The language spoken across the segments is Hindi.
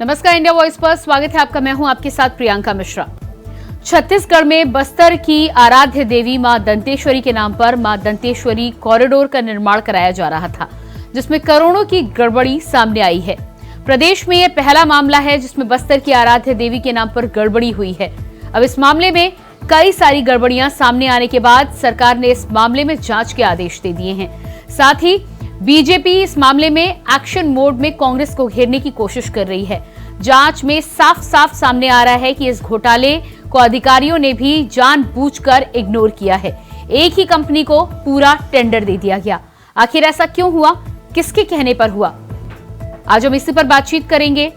नमस्कार, इंडिया वॉइस पर स्वागत है आपका। मैं हूं आपके साथ प्रियंका मिश्रा। छत्तीसगढ़ में बस्तर की आराध्य देवी मां दंतेश्वरी के नाम पर मां दंतेश्वरी कॉरिडोर का निर्माण कराया जा रहा था, जिसमें करोड़ों की गड़बड़ी सामने आई है। प्रदेश में यह पहला मामला है जिसमें बस्तर की आराध्य देवी के नाम पर गड़बड़ी हुई है। अब इस मामले में कई सारी गड़बड़ियां सामने आने के बाद सरकार ने इस मामले में जांच के आदेश दे दिए हैं। साथ ही बीजेपी इस मामले में एक्शन मोड में कांग्रेस को घेरने की कोशिश कर रही है। जांच में साफ साफ सामने आ रहा है कि इस घोटाले को अधिकारियों ने भी जानबूझकर इग्नोर किया है। एक ही कंपनी को पूरा टेंडर दे दिया गया। आखिर ऐसा क्यों हुआ, किसके कहने पर हुआ, आज हम इसी पर बातचीत करेंगे।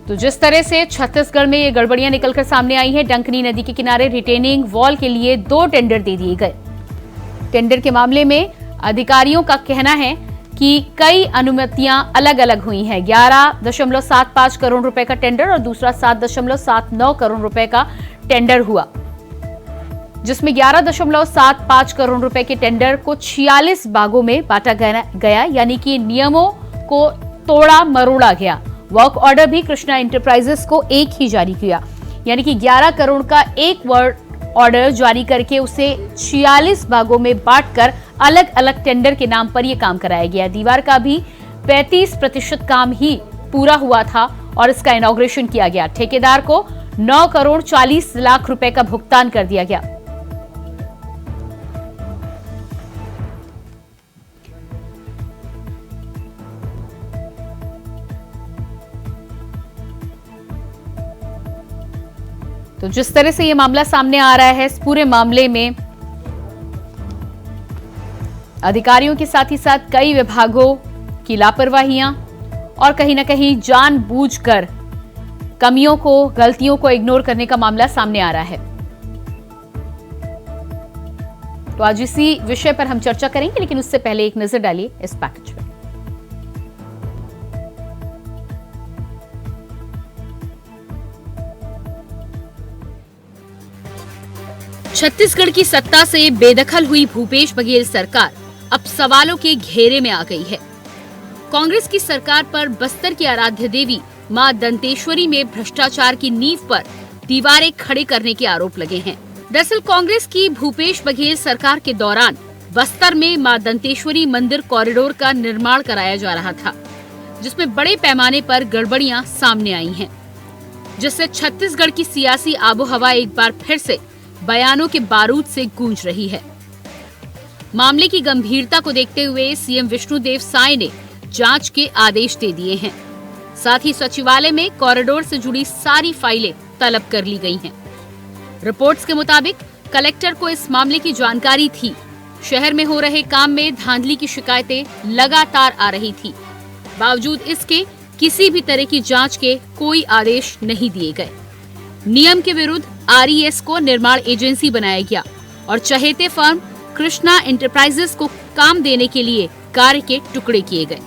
तो जिस तरह से छत्तीसगढ़ में ये गड़बड़ियां निकलकर सामने आई है, डंकनी नदी के किनारे रिटेनिंग वॉल के लिए 2 टेंडर दे दिए गए। टेंडर के मामले में अधिकारियों का कहना है कि कई अनुमतियां अलग अलग हुई हैं। 11.75 करोड़ रुपए का टेंडर और दूसरा 7.79 करोड़ रुपए का टेंडर हुआ, जिसमें 11.75 करोड़ रुपए के टेंडर को 46 भागों में बांटा गया, यानी कि नियमों को तोड़ा मरोड़ा गया। वर्क ऑर्डर भी कृष्णा इंटरप्राइजेस को एक ही जारी किया, यानी कि 11 करोड़ का एक वर्क ऑर्डर जारी करके उसे 46 भागों में बांटकर अलग अलग टेंडर के नाम पर यह काम कराया गया। दीवार का भी 35% काम ही पूरा हुआ था और इसका इनॉग्रेशन किया गया। ठेकेदार को 9 करोड़ 40 लाख रुपए का भुगतान कर दिया गया। तो जिस तरह से यह मामला सामने आ रहा है, इस पूरे मामले में अधिकारियों के साथ ही साथ कई विभागों की लापरवाहियां और कहीं ना कहीं जानबूझकर कमियों को, गलतियों को इग्नोर करने का मामला सामने आ रहा है। तो आज इसी विषय पर हम चर्चा करेंगे, लेकिन उससे पहले एक नजर डालिए इस पैकेज पर। छत्तीसगढ़ की सत्ता से बेदखल हुई भूपेश बघेल सरकार अब सवालों के घेरे में आ गई है। कांग्रेस की सरकार पर बस्तर की आराध्य देवी मां दंतेश्वरी में भ्रष्टाचार की नींव पर दीवारें खड़े करने के आरोप लगे हैं। दरअसल कांग्रेस की भूपेश बघेल सरकार के दौरान बस्तर में मां दंतेश्वरी मंदिर कॉरिडोर का निर्माण कराया जा रहा था, जिसमें बड़े पैमाने पर गड़बड़ियां सामने आई हैं, जिससे छत्तीसगढ़ की सियासी आबोहवा एक बार फिर से बयानों के बारूद से गूंज रही है। मामले की गंभीरता को देखते हुए सीएम विष्णुदेव साय ने जांच के आदेश दे दिए हैं। साथ ही सचिवालय में कॉरिडोर से जुड़ी सारी फाइलें तलब कर ली गई हैं। रिपोर्ट्स के मुताबिक कलेक्टर को इस मामले की जानकारी थी। शहर में हो रहे काम में धांधली की शिकायतें लगातार आ रही थी। बावजूद इसके किसी भी तरह की जांच के कोई आदेश नहीं दिए गए। नियम के विरुद्ध आरईएस को निर्माण एजेंसी बनाया गया और चहेते फर्म कृष्णा इंटरप्राइजेस को काम देने के लिए कार्य के टुकड़े किए गए।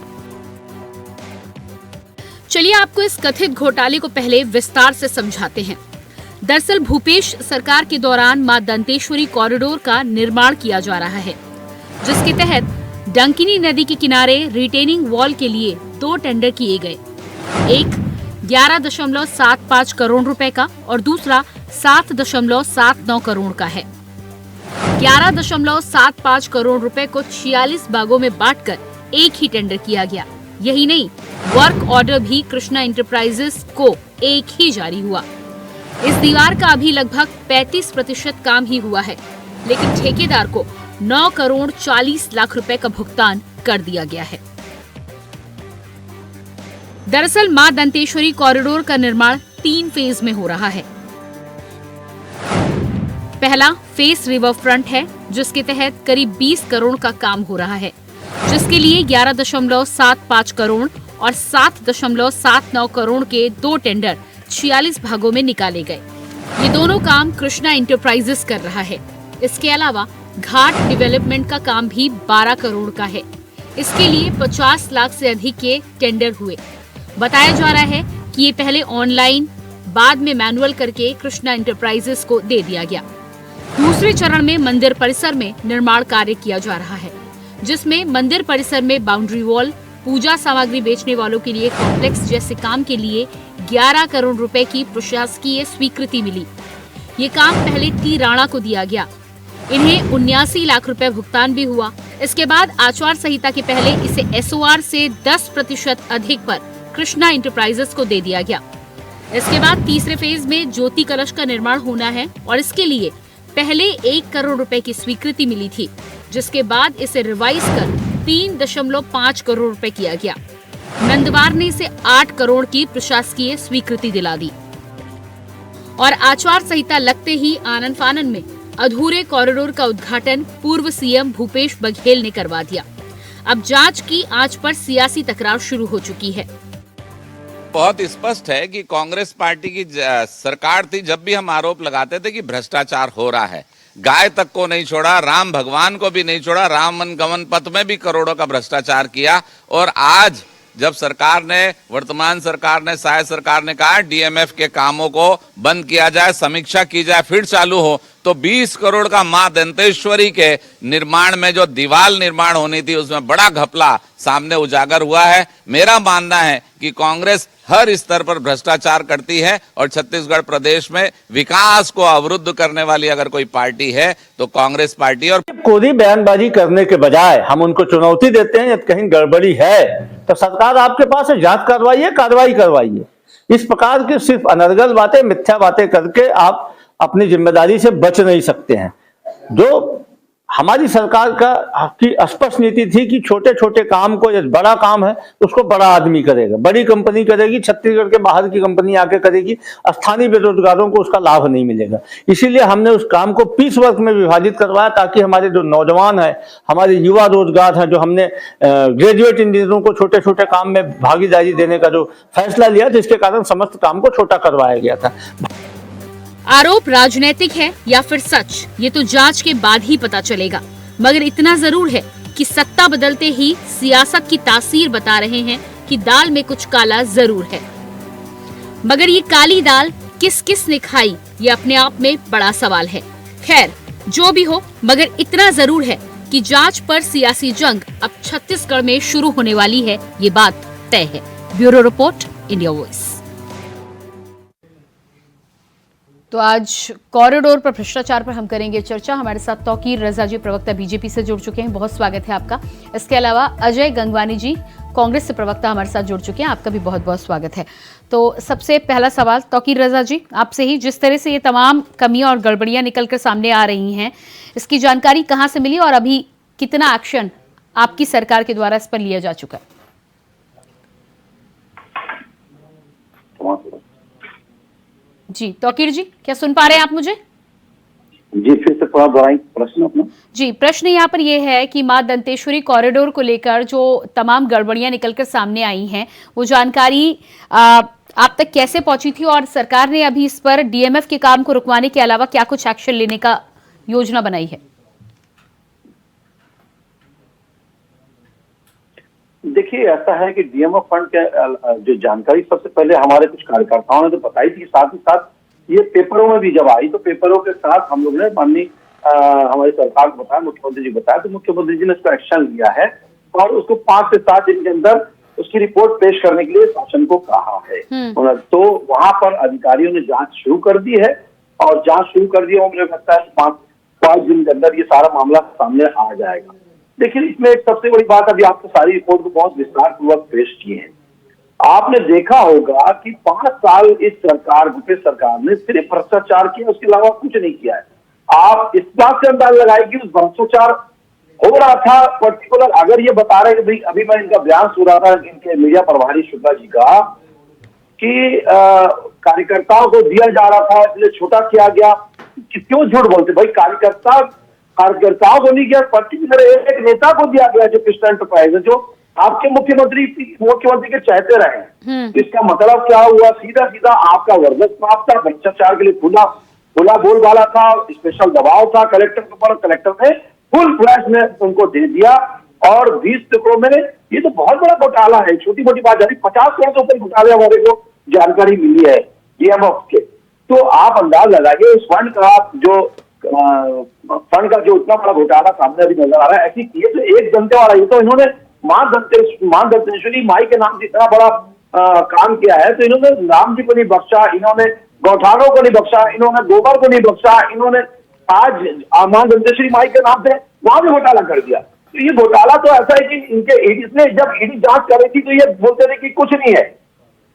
चलिए आपको इस कथित घोटाले को पहले विस्तार से समझाते हैं। दरअसल भूपेश सरकार के दौरान मां दंतेश्वरी कॉरिडोर का निर्माण किया जा रहा है, जिसके तहत डंकिनी नदी के किनारे रिटेनिंग वॉल के लिए 2 टेंडर किए गए। एक 11.75 करोड़ रुपए का और दूसरा 7.79 करोड़ का है। 11.75 करोड़ रुपए को 46 भागों में बांटकर एक ही टेंडर किया गया। यही नहीं, वर्क ऑर्डर भी कृष्णा इंटरप्राइजेस को एक ही जारी हुआ। इस दीवार का अभी लगभग 35% काम ही हुआ है, लेकिन ठेकेदार को 9 करोड़ 40 लाख रुपए का भुगतान कर दिया गया है। दरअसल मां दंतेश्वरी कॉरिडोर का निर्माण 3 फेज में हो रहा है। पहला फेस रिवर फ्रंट है, जिसके तहत करीब 20 करोड़ का काम हो रहा है, जिसके लिए 11.75 करोड़ और 7.79 करोड़ के 2 टेंडर 46 भागों में निकाले गए। ये दोनों काम कृष्णा इंटरप्राइजेस कर रहा है। इसके अलावा घाट डेवलपमेंट का काम भी 12 करोड़ का है। इसके लिए 50 लाख से अधिक के टेंडर हुए। बताया जा रहा है कि ये पहले ऑनलाइन, बाद में मैनुअल करके कृष्णा इंटरप्राइजेस को दे दिया गया। दूसरे चरण में मंदिर परिसर में निर्माण कार्य किया जा रहा है, जिसमें मंदिर परिसर में बाउंड्री वॉल, पूजा सामग्री बेचने वालों के लिए कॉम्प्लेक्स जैसे काम के लिए 11 करोड़ रुपए की प्रशासकीय स्वीकृति मिली। ये काम पहले टी राणा को दिया गया। इन्हें 79 लाख रुपए भुगतान भी हुआ। इसके बाद आचार संहिता के पहले इसे एसओआर से 10% अधिक पर कृष्णा इंटरप्राइजेस को दे दिया गया। इसके बाद तीसरे फेज में ज्योति कलश का निर्माण होना है और इसके लिए पहले 1 करोड़ रुपए की स्वीकृति मिली थी, जिसके बाद इसे रिवाइज कर 3.5 करोड़ रुपए किया गया। नंदवार ने इसे 8 करोड़ की प्रशासकीय स्वीकृति दिला दी और आचार संहिता लगते ही आनन फानन में अधूरे कॉरिडोर का उद्घाटन पूर्व सीएम भूपेश बघेल ने करवा दिया। अब जांच की आंच पर सियासी तकरार शुरू हो चुकी है। बहुत स्पष्ट है कि कांग्रेस पार्टी की सरकार थी, जब भी हम आरोप लगाते थे कि भ्रष्टाचार हो रहा है, गाय तक को नहीं छोड़ा, राम भगवान को भी नहीं छोड़ा, राम वन गमन पथ में भी करोड़ों का भ्रष्टाचार किया। और आज जब सरकार ने, वर्तमान सरकार ने, सहायक सरकार ने कहा डीएमएफ के कामों को बंद किया जाए, समीक्षा की जाए, फिर चालू हो, तो 20 करोड़ का मां दंतेश्वरी के निर्माण में जो दीवार निर्माण होनी थी उसमें बड़ा घपला सामने उजागर हुआ है। मेरा मानना है कि कांग्रेस हर स्तर पर भ्रष्टाचार करती है और छत्तीसगढ़ प्रदेश में विकास को अवरुद्ध करने वाली अगर कोई पार्टी है तो कांग्रेस पार्टी। और कोई बयानबाजी करने के बजाय हम उनको चुनौती देते हैं, यदि कहीं गड़बड़ी है तो सरकार आपके पास है, जांच करवाइए, कार्रवाई करवाइए। इस प्रकार की सिर्फ अनर्गल बातें, मिथ्या बातें करके आप अपनी जिम्मेदारी से बच नहीं सकते हैं। जो हमारी सरकार की स्पष्ट नीति थी कि छोटे छोटे काम को, यदि बड़ा काम है उसको बड़ा आदमी करेगा, बड़ी कंपनी करेगी, छत्तीसगढ़ के बाहर की कंपनी आके करेगी, स्थानीय बेरोजगारों को उसका लाभ नहीं मिलेगा। इसीलिए हमने उस काम को 20 वर्ग में विभाजित करवाया ताकि हमारे जो नौजवान हैं, हमारे युवा रोजगार हैं, जो हमने ग्रेजुएट इंजीनियरों को छोटे छोटे काम में भागीदारी देने का जो फैसला लिया, जिसके कारण समस्त काम को छोटा करवाया गया था। आरोप राजनीतिक है या फिर सच, ये तो जांच के बाद ही पता चलेगा। मगर इतना जरूर है कि सत्ता बदलते ही सियासत की तासीर बता रहे हैं कि दाल में कुछ काला जरूर है। मगर ये काली दाल किस किस ने खाई, ये अपने आप में बड़ा सवाल है। खैर जो भी हो, मगर इतना जरूर है कि जांच पर सियासी जंग अब छत्तीसगढ़ में शुरू होने वाली है, ये बात तय है। Bureau report, India voice. तो आज कॉरिडोर पर भ्रष्टाचार पर हम करेंगे चर्चा। हमारे साथ तौकीर रजा जी, प्रवक्ता बीजेपी से जुड़ चुके हैं, बहुत स्वागत है आपका। इसके अलावा अजय गंगवानी जी, कांग्रेस से प्रवक्ता, हमारे साथ जुड़ चुके हैं, आपका भी बहुत बहुत स्वागत है। तो सबसे पहला सवाल तौकीर रजा जी आपसे ही, जिस तरह से ये तमाम कमियां और गड़बड़ियां निकलकर सामने आ रही हैं, इसकी जानकारी कहां से मिली और अभी कितना एक्शन आपकी सरकार के द्वारा इस पर लिया जा चुका है? जी तौकीर जी, क्या सुन पा रहे हैं आप मुझे? जी फिर से थोड़ा दोहराएं प्रश्न अपना। जी, प्रश्न यहाँ पर यह है कि मां दंतेश्वरी कॉरिडोर को लेकर जो तमाम गड़बड़ियां निकलकर सामने आई हैं, वो जानकारी आप तक कैसे पहुंची थी और सरकार ने अभी इस पर डीएमएफ के काम को रुकवाने के अलावा क्या कुछ एक्शन लेने का योजना बनाई है? देखिए, ऐसा है कि डीएमएफ फंड के जो जानकारी सबसे पहले हमारे कुछ कार्यकर्ताओं ने तो बताई थी, साथ ही साथ ये पेपरों में भी जब आई तो पेपरों के साथ हम लोग ने माननीय हमारी सरकार को बताया, मुख्यमंत्री जी बताया, तो मुख्यमंत्री जी ने इसका एक्शन लिया है और उसको 5 से 7 दिन के अंदर उसकी रिपोर्ट पेश करने के लिए शासन को कहा है। तो वहां पर अधिकारियों ने जांच शुरू कर दी है और जांच शुरू कर दी है, मुझे लगता है 5 दिन के अंदर ये सारा मामला सामने आ जाएगा। देखिए, इसमें एक सबसे बड़ी बात, अभी आपको सारी रिपोर्ट को बहुत विस्तार पूर्वक पेश किए हैं। आपने देखा होगा कि 5 साल इस सरकार, भूपेश सरकार ने सिर्फ भ्रष्टाचार किया, उसके अलावा कुछ नहीं किया है। आप इस बात से अंदाजा लगाए कि उस भ्रष्टाचार हो रहा था पर्टिकुलर, अगर ये बता रहे कि अभी मैं इनका बयान सुन रहा था इनके मीडिया प्रभारी शुक्ला जी का कि कार्यकर्ताओं को दिया जा रहा था इसलिए छोटा किया गया, क्यों झूठ बोलते भाई? कार्यकर्ताओं को नहीं किया, पर्टिकुलर एक नेता को दिया गया जो कृष्णा एंटरप्राइज है, जो आपके मुख्यमंत्री के चाहते रहे। इसका मतलब क्या हुआ? सीधा सीधा आपका वर्चस्व प्राप्त था, भ्रष्टाचार के लिए खुला बोलबाला था, स्पेशल दबाव था कलेक्टर के ऊपर, कलेक्टर ने फुल फ्लैश में उनको दे दिया और 20 टुकड़ों में ये तो बहुत बड़ा घोटाला है, छोटी मोटी बात नहीं। 50 करोड़ के ऊपर घोटाले हमारे को जानकारी मिली है डीएमएफ के। तो आप अंदाज लगाइए उस फंड का जो इतना बड़ा घोटाला सामने अभी नजर आ रहा है। ऐसी किए तो एक जनते वाला, ये तो इन्होंने माँ दंतेश्वरी माई के नाम से इतना बड़ा काम किया है, तो इन्होंने राम जी को नहीं बख्शा, इन्होंने गौठानों को नहीं बख्शा, इन्होंने गोबर को नहीं बख्शा, इन्होंने आज माँ दंतेश्वरी माई के नाम से वहां भी घोटाला कर दिया। तो ये घोटाला तो ऐसा है कि इनके इसने जब ईडी जांच कर रही थी तो ये बोलते थे कि कुछ नहीं है।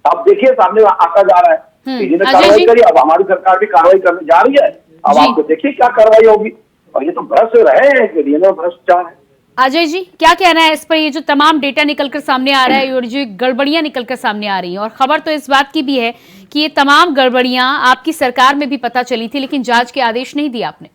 अब देखिए सामने आता जा रहा है, ईडी ने कार्रवाई करी, अब हमारी सरकार भी कार्रवाई करने जा रही है। अब आपको देखिए क्या कार्रवाई होगी। और ये तो भ्रष्ट रहे हैं कि डीएनए भ्रष्टाचार है। अजय जी, क्या कहना है इस पर? ये जो तमाम डेटा निकलकर सामने आ रहा है और जो गड़बड़ियां निकलकर सामने आ रही हैं, और खबर तो इस बात की भी है कि ये तमाम गड़बड़ियां आपकी सरकार में भी पता चली थी, लेकिन जांच के आदेश नहीं दिए आपने।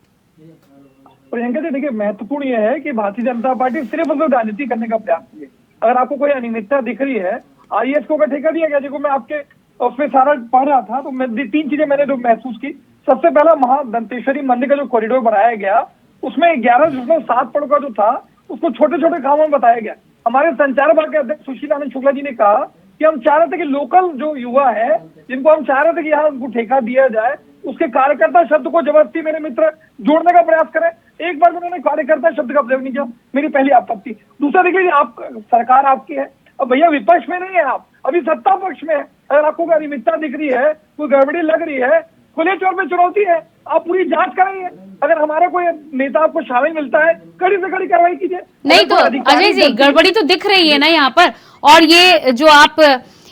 प्रियंका जी देखिए, महत्वपूर्ण यह है कि भारतीय जनता पार्टी सिर्फ उसमें राजनीति करने का प्रयास की है। अगर आपको कोई अनियमितता दिख रही है, आईएएस को का ठेका दिया गया, देखो मैं आपके उसमें सारा पढ़ रहा था तो मैं 3 चीजें मैंने जो महसूस की। सबसे पहला, महादंतेश्वरी मंदिर का जो कॉरिडोर बनाया गया उसमें 11.7 पड़ों का जो था उसको छोटे छोटे कामों में बताया गया। हमारे संचार विभाग के अध्यक्ष सुशील आनंद शुक्ला जी ने कहा कि हम चाह रहे थे कि लोकल जो युवा है जिनको हम चाह रहे थे कि यहाँ उनको ठेका दिया जाए, उसके कार्यकर्ता शब्द को जबरदस्ती मेरे मित्र जोड़ने का प्रयास करें। एक बार उन्होंने कार्यकर्ता शब्द का प्रयोग नहीं किया, मेरी पहली आपत्ति। दूसरा देखिए, आप सरकार आपकी है, अब भैया विपक्ष में नहीं है, आप अभी सत्ता पक्ष में है। अगर आपको अनियमितता दिख रही है, कोई गड़बड़ी लग रही है, खुले तौर पे चुनौती है, आप पूरी जांच कराइए। अगर हमारा कोई नेता आपको शामिल मिलता है, कड़ी से कड़ी कार्रवाई कीजिए। नहीं तो अजय जी, गड़बड़ी तो दिख रही है ना यहाँ पर। और ये जो आप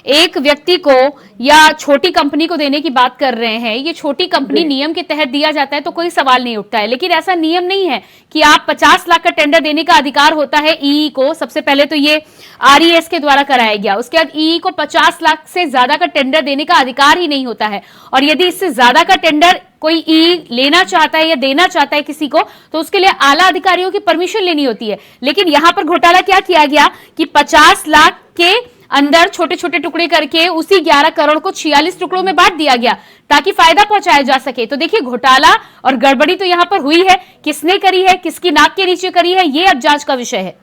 एक व्यक्ति को या छोटी कंपनी को देने की बात कर रहे हैं, ये छोटी कंपनी नियम के तहत दिया जाता है तो कोई सवाल नहीं उठता है, लेकिन ऐसा नियम नहीं है कि आप 50 लाख का टेंडर देने का अधिकार होता है ईई को। सबसे पहले तो ये आरईएस के द्वारा कराया गया, उसके बाद ईई को 50 लाख से ज्यादा का टेंडर देने का अधिकार ही नहीं होता है। और यदि इससे ज्यादा का टेंडर कोई ईई लेना चाहता है या देना चाहता है किसी को, तो उसके लिए आला अधिकारियों की परमिशन लेनी होती है। लेकिन यहां पर घोटाला क्या किया गया कि 50 लाख के अंदर छोटे छोटे टुकड़े करके उसी 11 करोड़ को 46 टुकड़ों में बांट दिया गया ताकि फायदा पहुंचाया जा सके। तो देखिए, घोटाला और गड़बड़ी तो यहां पर हुई है, किसने करी है, किसकी नाक के नीचे करी है, ये अब जांच का विषय है।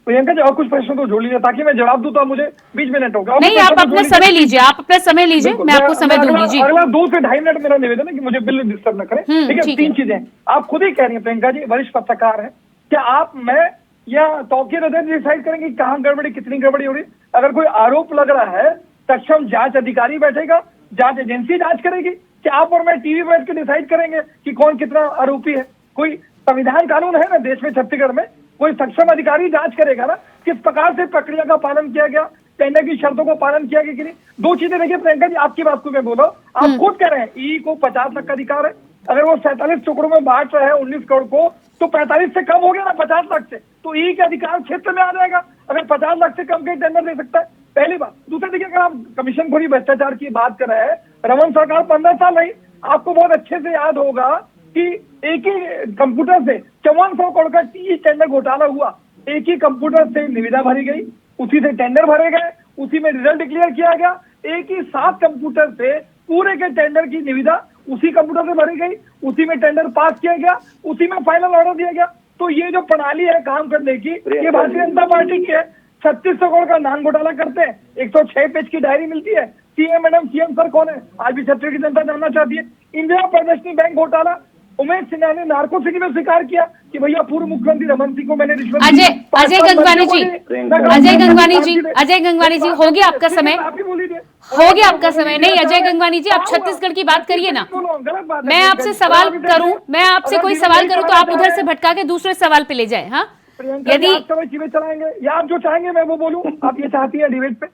प्रियंका जी, और कुछ प्रश्नों को जोड़ लीजिए ताकि मैं जवाब दूं, तो आप मुझे बीच में नेट होगा। नहीं, आप अपना समय लीजिए, आप अपना समय लीजिए, मैं आपको समय दूंगी जी। अगला 2 से 2.5 मिनट मेरा निवेदन है कि मुझे बिल्कुल डिस्टर्ब न करें। ठीक है, 3 चीजें आप खुद ही कह रही हैं प्रियंका जी, वरिष्ठ पत्रकार है, क्या आप, मैं या तौकीर अध्यक्ष डिसाइड करेंगे कहाँ गड़बड़ी, कितनी गड़बड़ी हो रही? अगर कोई आरोप लग रहा है, सक्षम जांच अधिकारी बैठेगा, जांच एजेंसी जांच करेगी। क्या आप और मैं टीवी बैठ के डिसाइड करेंगे कि कौन कितना आरोपी है? कोई संविधान कानून है ना देश में, छत्तीसगढ़ में, कोई सक्षम अधिकारी जांच करेगा ना किस प्रकार से प्रक्रिया का पालन किया गया, टेंडर की शर्तों को पालन किया गया कि नहीं। 2 चीजें देखिए प्रियंका जी, आपकी बात को मैं बोला, आप खुद कह रहे हैं ई को 50 लाख का अधिकार है। अगर वो 47 टुकड़ों में बांट रहे हैं 19 करोड़ को, तो 45 से कम हो गया ना 50 लाख से, तो ई के अधिकार क्षेत्र में आ जाएगा। अगर 50 लाख से कम के टेंडर दे सकता है, पहली बात। दूसरा देखिए, अगर आप कमीशन खोरी भ्रष्टाचार की बात कर रहे हैं, रमन सरकार 15 साल रही, आपको बहुत अच्छे से याद होगा कि एक ही कंप्यूटर से 5400 करोड़ का टेंडर घोटाला हुआ। एक ही कंप्यूटर से निविदा भरी गई, उसी से टेंडर भरे गए, उसी में रिजल्ट डिक्लेयर किया गया। एक ही 7 कंप्यूटर से पूरे के टेंडर की निविदा उसी कंप्यूटर से भरी गई, उसी में टेंडर पास किया गया, उसी में फाइनल ऑर्डर दिया गया। तो ये जो प्रणाली है काम करने की, ये भारतीय जनता पार्टी की है। 3600 करोड़ का नान घोटाला करते हैं, 106 पेज की डायरी मिलती है। सीएम मैडम, सीएम सर कौन है, आज भी छत्तीसगढ़ की जनता जानना चाहती है। इंदिरा प्रदर्शनी बैंक घोटाला, उमेश सिन्हा ने नार्को सिटी में स्वीकार किया कि भैया पूर्व मुख्यमंत्री रमन सिंह को मैंने रिश्वत दी। अजय गंगवानी जी, हो गया आपका समय, हो गया आपका समय। नहीं अजय गंगवानी जी, आप छत्तीसगढ़ की बात करिए ना। मैं आपसे सवाल करूं, मैं आपसे कोई सवाल करूं तो आप उधर से भटका के दूसरे सवाल पे ले जाए। हाँ, यदि चीजें चलाएंगे या आप जो चाहेंगे मैं वो बोलूं, आप ये चाहती है डिबेट पे,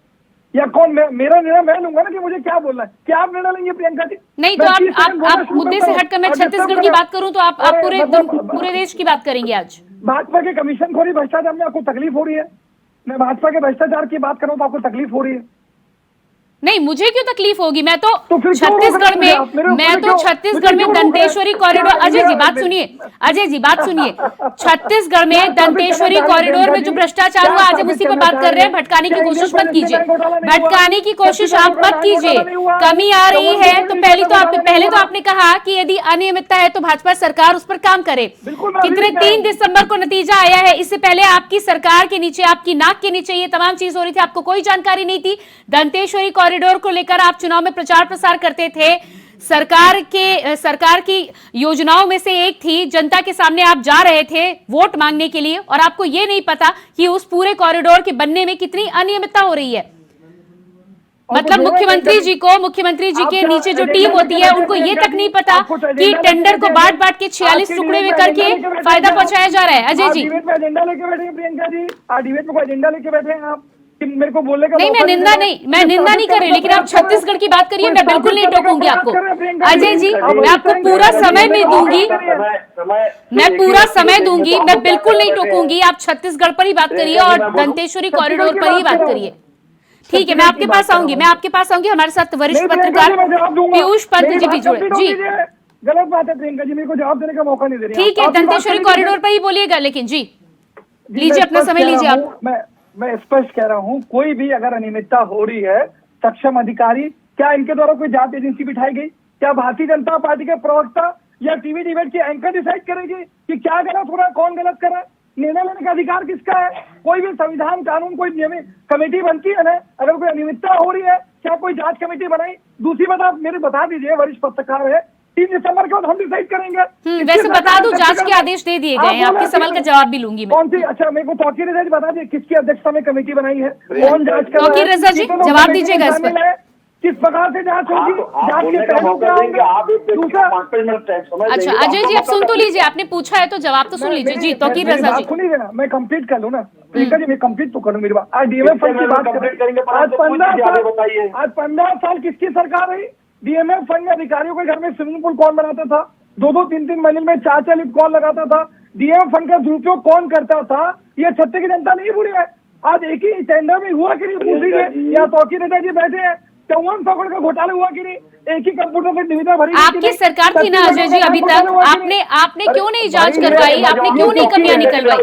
या कौन? मेरा निर्णय मैं लूंगा ना कि मुझे क्या बोलना है। क्या आप निर्णय लेंगे प्रियंका जी? नहीं तो आप मुद्दे से हटकर मैं छत्तीसगढ़ की बात करूं तो आप पूरे देश की बात करेंगे। आज भाजपा के कमीशन खोरी भ्रष्टाचार में आपको तकलीफ हो रही है? मैं भाजपा के भ्रष्टाचार की बात करूं तो आपको तकलीफ हो रही है? नहीं, मुझे क्यों तकलीफ होगी? मैं तो छत्तीसगढ़ में दंतेश्वरी कॉरिडोर, अजय जी बात सुनिए, अजय जी बात सुनिए, छत्तीसगढ़ में दंतेश्वरी कॉरिडोर में जो भ्रष्टाचार हुआ, आज हम उसी पर बात कर रहे हैं। भटकाने की कोशिश मत कीजिए, भटकाने की कोशिश आप मत कीजिए। कमी आ रही है तो पहले तो आपने कहा कि यदि अनियमितता है तो भाजपा सरकार उस पर काम करे। कितने 3 दिसंबर को नतीजा आया है, इससे पहले आपकी सरकार के नीचे, आपकी नाक के नीचे ये तमाम चीज हो रही थी, आपको कोई जानकारी नहीं थी। दंतेश्वरी कॉरिडोर को लेकर आप चुनाव में प्रचार प्रसार करते थे, सरकार की योजनाओं में से एक थी, जनता के सामने आप जा रहे थे वोट मांगने के लिए और आपको ये नहीं पता कि उस पूरे कॉरिडोर के बनने में कितनी अनियमितता हो रही है। मतलब मुख्यमंत्री जी के नीचे जो टीम होती है उनको ये तक नहीं पता कि टेंडर को बांट के 46 टुकड़े में करके फायदा पहुंचाया जा रहा है। अजय जी, एजेंडा लेके बैठे हैं प्रियंका जी, डिबेट में कोई एजेंडा लेके बैठे हैं आप कि मेरे को बोलने का नहीं, मैं निंदा नहीं कर रही, लेकिन आप छत्तीसगढ़ की बात करिए, मैं बिल्कुल नहीं टोकूंगी आपको। अजय जी, मैं आपको पूरा समय में दूंगी, मैं पूरा समय दूंगी, मैं बिल्कुल नहीं टोकूंगी। आप छत्तीसगढ़ पर ही बात करिए और दंतेश्वरी कॉरिडोर पर ही बात करिए। ठीक है, मैं आपके पास आऊंगी। हमारे साथ वरिष्ठ पत्रकार पीयूष पंत जी भी जुड़े। जी, गलत बात है प्रियंका जी, मेरे को जवाब देने का मौका नहीं दे रही। ठीक है, दंतेश्वरी कॉरिडोर पर ही बोलिएगा, लेकिन जी लीजिए अपना समय लीजिए आप। मैं स्पष्ट कह रहा हूँ, कोई भी अगर अनियमितता हो रही है, सक्षम अधिकारी, क्या इनके द्वारा कोई जांच एजेंसी बिठाई गई? क्या भारतीय जनता पार्टी के प्रवक्ता या टीवी डिबेट की एंकर डिसाइड करेगी कि क्या गलत हो रहा है, कौन गलत कर रहा है? निर्णय लेने का अधिकार किसका है? कोई भी संविधान कानून कोई नियमित कमेटी बनती है ना, अगर कोई अनियमितता हो रही है, क्या कोई जांच कमेटी बनाई? दूसरी बात आप मेरे बता दीजिए, वरिष्ठ पत्रकार है, 3 दिसंबर के बाद हम डिसाइड करेंगे। वैसे बता दूं, जांच के आदेश दे दिए गए हैं, आपके सवाल का जवाब भी लूंगी मैं। कौन सी? अच्छा, मेरे को तौकीर रजा जी बता दीजिए, किसकी अध्यक्षता में कमेटी बनाई है, कौन जांच कर रहा है? तौकीर रजा जी जवाब दीजिएगा इस पर, किस प्रकार से जांच होगी, जांच के पहलू क्या होंगे? दूसरा, अच्छा अजय जी आप सुन तो लीजिए, आपने पूछा है तो जवाब तो सुन लीजिए। जी तौकीर रजा जी, सुनिए देना, मैं कंप्लीट कर लूँ ना प्रियंका जी, मैं कंप्लीट तो करूँ मेरी बात। आज डीएमएफ फंड की बात करेंगे, आज 15 साल किसकी सरकार रही? डीएमएफ फंड में अधिकारियों के घर में स्विमिंग पूल कौन बनाता था? 2-2, 3-3 मंजिल में 4 लिफ्ट कौन लगाता था? डीएमएफ फंड का दुरुपयोग कौन करता था? ये छत्तीसगढ़ की जनता नहीं भूली है। आज एक ही टेंडर में हुआ कि नहीं पूछ लीजिए, या तौकीर रजा जी बैठे हैं, 5400 करोड़ का घोटाला हुआ कि नहीं? एक ही कंप्यूटर से निविदा भरी आपकी सरकार थी ना अजय जी, अभी तक आपने क्यों नहीं जांच करवाई? आपने क्यों नहीं कमियां निकलवाई?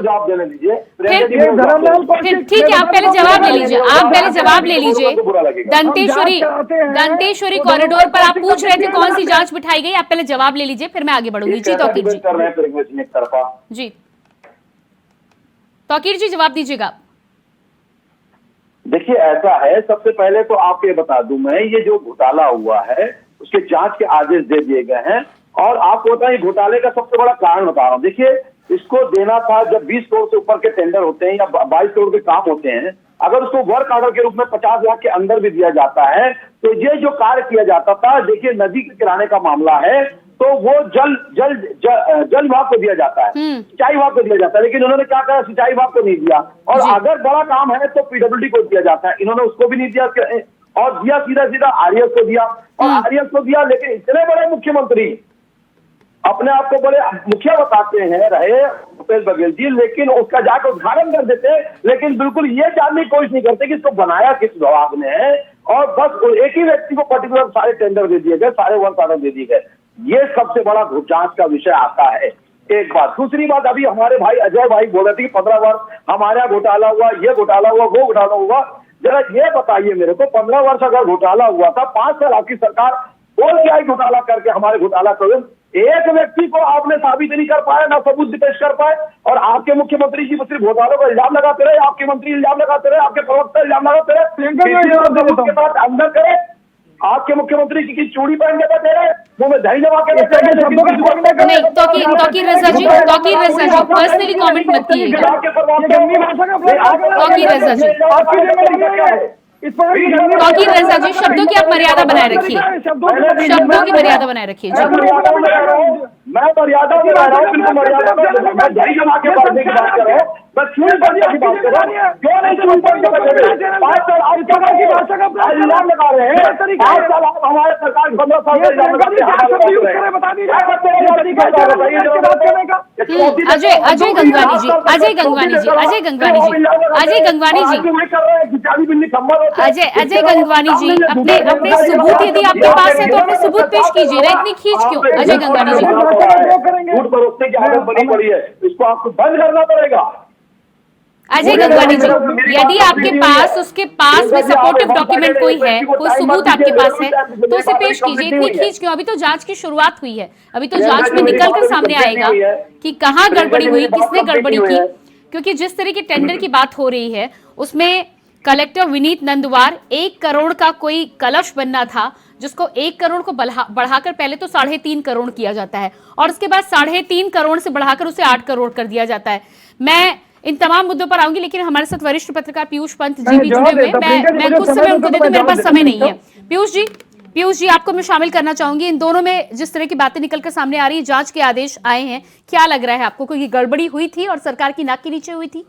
फिर ठीक है, आप पहले जवाब ले लीजिए। दंतेश्वरी कॉरिडोर पर आप पूछ रहे थे कौन सी जांच बिठाई गई, आप पहले जवाब ले लीजिए, फिर मैं आगे बढ़ूंगी। जी तौकीर जी, तौकीर जी जवाब दीजिएगा। देखिए, ऐसा है, सबसे पहले तो आपको ये बता दूं मैं, ये जो घोटाला हुआ है उसके जांच के आदेश दे दिए गए हैं, और आपको बताएं घोटाले का सबसे बड़ा कारण बता रहा हूं। देखिए, इसको देना था, जब 20 करोड़ से ऊपर के टेंडर होते हैं या 22 करोड़ के काम होते हैं, अगर उसको वर्क ऑर्डर के रूप में 50 लाख के अंदर भी दिया जाता है, तो ये जो कार्य किया जाता था, देखिए नदी के किराने का मामला है, तो वो जल विभाग को दिया जाता है, सिंचाई विभाग को दिया जाता है, लेकिन उन्होंने क्या कहा, सिंचाई विभाग को नहीं दिया। और अगर बड़ा काम है तो पीडब्ल्यूडी को दिया जाता है, इन्होंने उसको भी नहीं दिया, और दिया सीधा आरएस को दिया, और आरएस को दिया। लेकिन इतने बड़े मुख्यमंत्री अपने आप को बड़े मुखिया बताते हैं रहे भूपेश बघेल जी, लेकिन उसका जाकर उद्घाटन कर देते, लेकिन बिल्कुल ये जानने की कोशिश नहीं करते कि इसको बनाया किस विभाग ने है, और बस एक ही व्यक्ति को पर्टिकुलर सारे टेंडर दे दिए गए, सारे वर्क ऑर्डर दे दिए गए। ये सबसे बड़ा जांच का विषय आता है, एक बात। दूसरी बात, अभी हमारे भाई अजय भाई बोल रहे थे कि 15 वर्ष हमारे यहाँ घोटाला हुआ, ये घोटाला हुआ, वो घोटाला हुआ। जरा ये बताइए मेरे को, 15 वर्ष अगर घोटाला हुआ था, 5 साल आपकी सरकार बोल क्या घोटाला करके हमारे घोटाला करो, एक व्यक्ति को आपने साबित नहीं कर पाया, ना सबूत पेश कर पाए, और आपके मुख्यमंत्री जी सिर्फ घोटालों का इल्जाम लगाते रहे, आपके मंत्री इल्जाम लगाते रहे, आपके प्रवक्ता इल्जाम लगाते रहे, के साथ अंदर करे। आपके मुख्यमंत्री की चूड़ी पहन के बैठे रहे, वो में दही जमा के बैठे रहे। नहीं, तौकीर रजा जी पर्सनली कमेंट मत कीजिएगा। तौकीर रजा जी, तौकीर रजा जी, शब्दों की आप मर्यादा बनाए रखिए, शब्दों की मर्यादा बनाए रखिए। जी, मैं मर्यादा में रह रहा हूँ, बिल्कुल मर्यादा में, मैं दही जमा के बढ़ने की बात कर रहा हूँ, मैं छूट बढ़ने की बात कर रहा हूँ। क्यों नहीं छूट बढ़ के बैठे? 5 साल आप इल्जाम लगा रहे हैं, 5 साल आप हमारे सरकार 15 साल से इल्जाम लगाते हैं। अजय गंगवानी जी, अजय गंगवानी जी, अजय गंगवानी जी, अजय गंगवानी जी, अजय गंगवानी जी, अपने सबूत यदि आपके पास है तो अपने सबूत पेश कीजिए ना, इतनी खींच क्यों? अजय गंगवानी जी, झूठ परोसने की आदत बनी पड़ी है, इसको आपको बंद करना पड़ेगा। अजय गंगवानी जी, यदि आपके पास उसके पास में सपोर्टिव डॉक्यूमेंट कोई है, कोई सबूत आपके पास है, तो उसे पेश कीजिए, इतनी खींच क्यों? अभी तो जांच की शुरुआत हुई है, अभी तो जांच में निकल कर सामने आएगा कि कहाँ गड़बड़ी हुई, किसने गड़बड़ी की। क्योंकि जिस तरह के टेंडर की बात हो रही है उसमें कलेक्टर विनीत नंदवार 1 करोड़ का कोई कलश बनना था, जिसको 1 करोड़ को बढ़ाकर पहले तो 3.5 करोड़ किया जाता है और उसके बाद 3.5 करोड़ से बढ़ाकर उसे 8 करोड़ कर दिया जाता है। मैं इन तमाम मुद्दों पर आऊंगी, लेकिन हमारे साथ वरिष्ठ पत्रकार पीयूष पंत जी भी जुड़े हुए हैं। मैं कुछ समय उनको दे दूं, मेरे पास समय नहीं है। पीयूष जी आपको मैं शामिल करना चाहूंगी। इन दोनों में जिस तरह की बातें निकलकर सामने आ रही है, जांच के आदेश आए हैं, क्या लग रहा है आपको, कोई गड़बड़ी हुई थी और सरकार की नाक के नीचे हुई थी?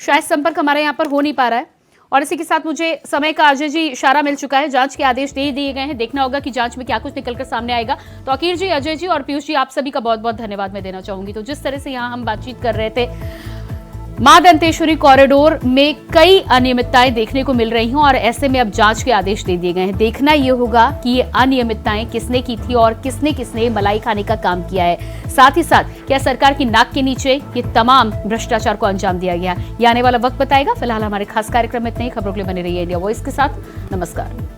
शायद संपर्क हमारे यहाँ पर हो नहीं पा रहा है और इसी के साथ मुझे समय का अजय जी इशारा मिल चुका है। जांच के आदेश दे दिए गए हैं, देखना होगा कि जांच में क्या कुछ निकलकर सामने आएगा। तो अकीर जी, अजय जी और पीयूष जी, आप सभी का बहुत बहुत धन्यवाद मैं देना चाहूंगी। तो जिस तरह से यहाँ हम बातचीत कर रहे थे, मां दंतेश्वरी कॉरिडोर में कई अनियमितताएं देखने को मिल रही हैं और ऐसे में अब जांच के आदेश दे दिए गए हैं। देखना यह होगा कि ये अनियमितताएं किसने की थी और किसने किसने मलाई खाने का काम किया है। साथ ही साथ क्या सरकार की नाक के नीचे ये तमाम भ्रष्टाचार को अंजाम दिया गया, ये आने वाला वक्त बताएगा। फिलहाल हमारे खास कार्यक्रम में इतने ही। खबरों के लिए बने रहिए इंडिया वॉइस के साथ। नमस्कार।